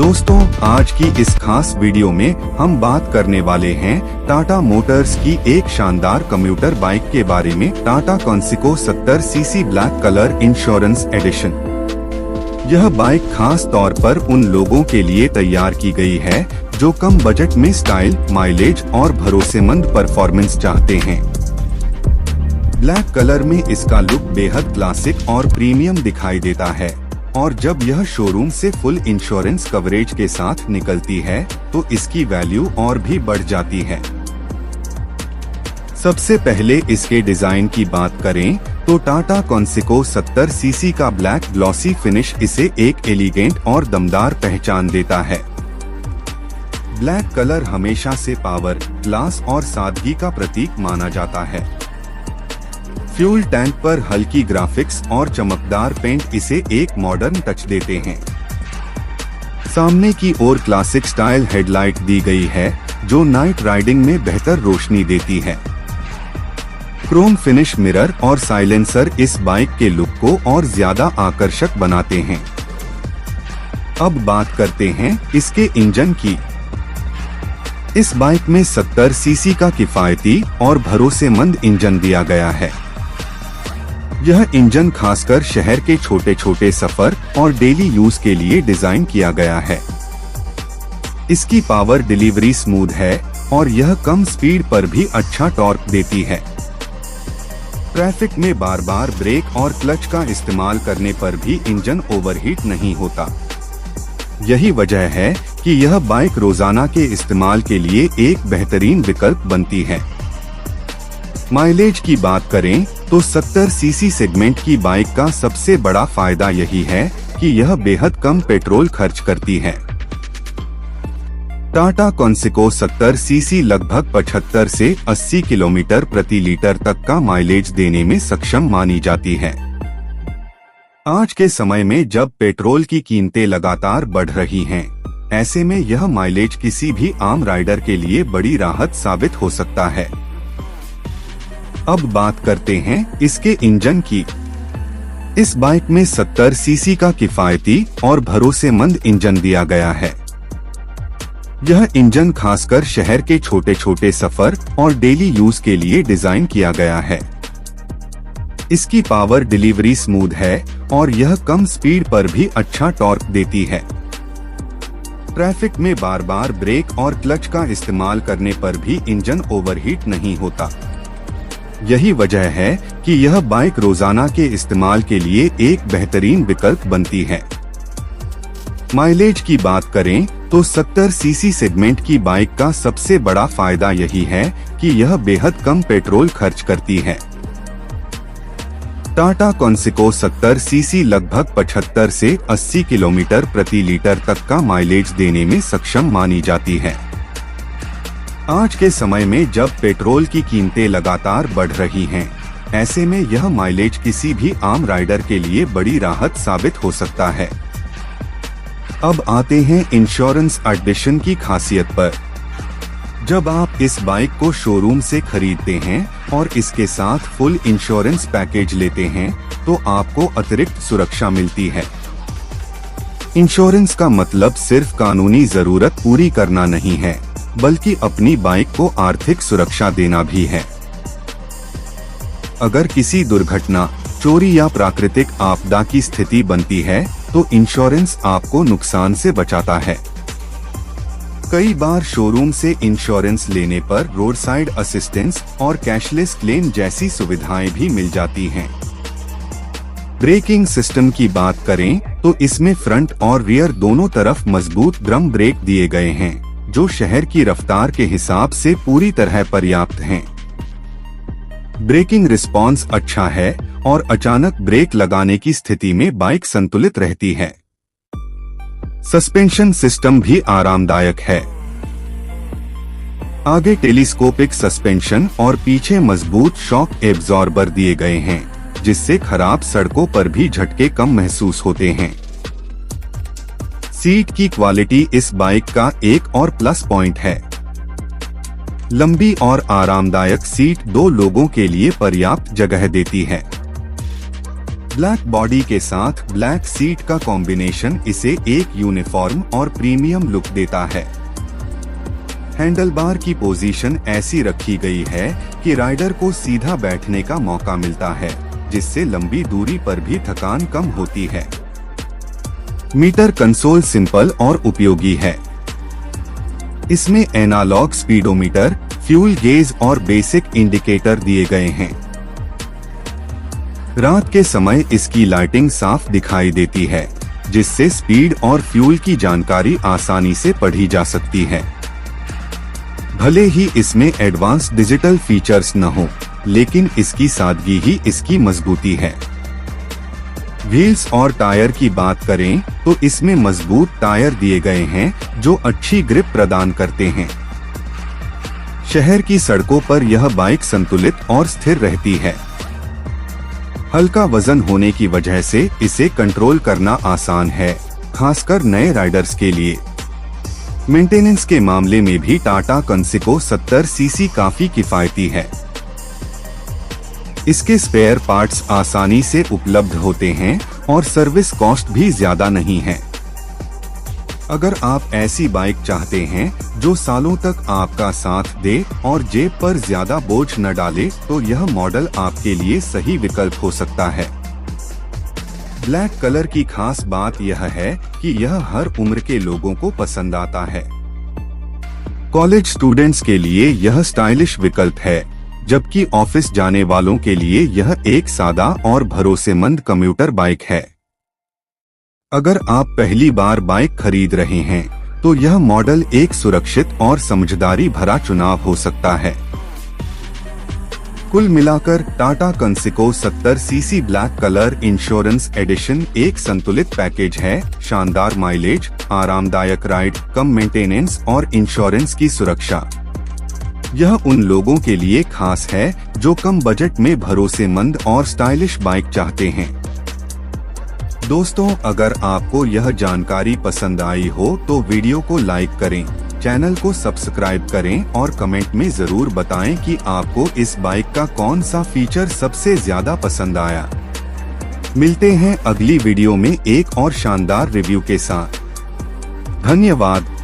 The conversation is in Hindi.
दोस्तों, आज की इस खास वीडियो में हम बात करने वाले हैं टाटा मोटर्स की एक शानदार कम्यूटर बाइक के बारे में, टाटा कॉन्सिको 70 CC black colour insurance edition. यह बाइक खास तौर पर उन लोगों के लिए तैयार की गई है जो कम बजट में स्टाइल, माइलेज और भरोसेमंद परफॉर्मेंस चाहते हैं। ब्लैक कलर में इसका लुक बेहद क्लासिक और प्रीमियम दिखाई देता है और जब यह शोरूम से फुल इंश्योरेंस कवरेज के साथ निकलती है तो इसकी वैल्यू और भी बढ़ जाती है। सबसे पहले इसके डिजाइन की बात करें तो टाटा कॉन्सिको 70 सीसी का ब्लैक ग्लॉसी फिनिश इसे एक एलिगेंट और दमदार पहचान देता है। ब्लैक कलर हमेशा से पावर, क्लास और सादगी का प्रतीक माना जाता है। फ्यूल टैंक पर हल्की ग्राफिक्स और चमकदार पेंट इसे एक मॉडर्न टच देते हैं। सामने की ओर क्लासिक स्टाइल हेडलाइट दी गई है जो नाइट राइडिंग में बेहतर रोशनी देती है। क्रोम फिनिश मिरर और साइलेंसर इस बाइक के लुक को और ज्यादा आकर्षक बनाते हैं। अब बात करते हैं इसके इंजन की। इस बाइक में 70 सीसी का किफायती और भरोसेमंद इंजन दिया गया है। यह इंजन खासकर शहर के छोटे छोटे सफर और डेली यूज के लिए डिजाइन किया गया है। इसकी पावर डिलीवरी स्मूथ है और यह कम स्पीड पर भी अच्छा टॉर्क देती है। ट्रैफिक में बार बार ब्रेक और क्लच का इस्तेमाल करने पर भी इंजन ओवरहीट नहीं होता। यही वजह है कि यह बाइक रोजाना के इस्तेमाल के लिए एक बेहतरीन विकल्प बनती है। माइलेज की बात करें तो 70 सीसी सेगमेंट की बाइक का सबसे बड़ा फायदा यही है कि यह बेहद कम पेट्रोल खर्च करती है। टाटा कॉन्सिको 70 सीसी लगभग 75 से 80 किलोमीटर प्रति लीटर तक का माइलेज देने में सक्षम मानी जाती है। आज के समय में जब पेट्रोल की कीमतें लगातार बढ़ रही हैं, ऐसे में यह माइलेज किसी भी आम राइडर के लिए बड़ी राहत साबित हो सकता है। अब बात करते हैं इसके इंजन की। इस बाइक में 70 सीसी का किफायती और भरोसेमंद इंजन दिया गया है। यह इंजन खासकर शहर के छोटे छोटे सफर और डेली यूज के लिए डिजाइन किया गया है। इसकी पावर डिलीवरी स्मूथ है और यह कम स्पीड पर भी अच्छा टॉर्क देती है। ट्रैफिक में बार बार ब्रेक और क्लच का इस्तेमाल करने पर भी इंजन ओवरहीट नहीं होता। यही वजह है कि यह बाइक रोजाना के इस्तेमाल के लिए एक बेहतरीन विकल्प बनती है। माइलेज की बात करें तो 70 सीसी सेगमेंट की बाइक का सबसे बड़ा फायदा यही है कि यह बेहद कम पेट्रोल खर्च करती है। टाटा कॉन्सिको 70 सीसी लगभग 75 से 80 किलोमीटर प्रति लीटर तक का माइलेज देने में सक्षम मानी जाती है। आज के समय में जब पेट्रोल की कीमतें लगातार बढ़ रही हैं, ऐसे में यह माइलेज किसी भी आम राइडर के लिए बड़ी राहत साबित हो सकता है। अब आते हैं इंश्योरेंस एडिशन की खासियत पर। जब आप इस बाइक को शोरूम से खरीदते हैं और इसके साथ फुल इंश्योरेंस पैकेज लेते हैं तो आपको अतिरिक्त सुरक्षा मिलती है। इंश्योरेंस का मतलब सिर्फ कानूनी जरूरत पूरी करना नहीं है, बल्कि अपनी बाइक को आर्थिक सुरक्षा देना भी है। अगर किसी दुर्घटना, चोरी या प्राकृतिक आपदा की स्थिति बनती है तो इंश्योरेंस आपको नुकसान से बचाता है। कई बार शोरूम से इंश्योरेंस लेने पर रोड साइड असिस्टेंस और कैशलेस क्लेम जैसी सुविधाएं भी मिल जाती हैं। ब्रेकिंग सिस्टम की बात करें तो इसमें फ्रंट और रियर दोनों तरफ मजबूत ड्रम ब्रेक दिए गए हैं जो शहर की रफ्तार के हिसाब से पूरी तरह पर्याप्त हैं। ब्रेकिंग रिस्पॉन्स अच्छा है और अचानक ब्रेक लगाने की स्थिति में बाइक संतुलित रहती है। सस्पेंशन सिस्टम भी आरामदायक है। आगे टेलीस्कोपिक सस्पेंशन और पीछे मजबूत शॉक एब्जॉर्बर दिए गए हैं जिससे खराब सड़कों पर भी झटके कम महसूस होते हैं। सीट की क्वालिटी इस बाइक का एक और प्लस पॉइंट है। लंबी और आरामदायक सीट 2 लोगों के लिए पर्याप्त जगह देती है। ब्लैक बॉडी के साथ ब्लैक सीट का कॉम्बिनेशन इसे एक यूनिफॉर्म और प्रीमियम लुक देता है। हैंडलबार की पोजीशन ऐसी रखी गई है कि राइडर को सीधा बैठने का मौका मिलता है, जिससे लंबी दूरी पर भी थकान कम होती है। मीटर कंसोल सिंपल और उपयोगी है। इसमें एनालॉग स्पीडोमीटर, फ्यूल गेज और बेसिक इंडिकेटर दिए गए हैं। रात के समय इसकी लाइटिंग साफ दिखाई देती है, जिससे स्पीड और फ्यूल की जानकारी आसानी से पढ़ी जा सकती है। भले ही इसमें एडवांस डिजिटल फीचर्स न हो, लेकिन इसकी सादगी ही इसकी मजबूती है। व्हील्स और टायर की बात करें तो इसमें मजबूत टायर दिए गए हैं जो अच्छी ग्रिप प्रदान करते हैं। शहर की सड़कों पर यह बाइक संतुलित और स्थिर रहती है। हल्का वजन होने की वजह से इसे कंट्रोल करना आसान है, खासकर नए राइडर्स के लिए। मेंटेनेंस के मामले में भी टाटा कंसिको 70 सीसी काफी किफायती है। इसके स्पेयर पार्ट्स आसानी से उपलब्ध होते हैं और सर्विस कॉस्ट भी ज्यादा नहीं है। अगर आप ऐसी बाइक चाहते हैं जो सालों तक आपका साथ दे और जेब पर ज्यादा बोझ न डाले, तो यह मॉडल आपके लिए सही विकल्प हो सकता है। ब्लैक कलर की खास बात यह है कि यह हर उम्र के लोगों को पसंद आता है। कॉलेज स्टूडेंट्स के लिए यह स्टाइलिश विकल्प है, जबकि ऑफिस जाने वालों के लिए यह एक सादा और भरोसेमंद कम्यूटर बाइक है। अगर आप पहली बार बाइक खरीद रहे हैं, तो यह मॉडल एक सुरक्षित और समझदारी भरा चुनाव हो सकता है। कुल मिलाकर टाटा कंसिको 70 CC black colour insurance edition एक संतुलित पैकेज है। शानदार माइलेज, आरामदायक राइड, कम मेंटेनेंस और इंश्योरेंस की सुरक्षा। यह उन लोगों के लिए खास है जो कम बजट में भरोसेमंद और स्टाइलिश बाइक चाहते हैं। दोस्तों, अगर आपको यह जानकारी पसंद आई हो तो वीडियो को लाइक करें, चैनल को सब्सक्राइब करें और कमेंट में जरूर बताएं कि आपको इस बाइक का कौन सा फीचर सबसे ज्यादा पसंद आया। मिलते हैं अगली वीडियो में एक और शानदार रिव्यू के साथ। धन्यवाद।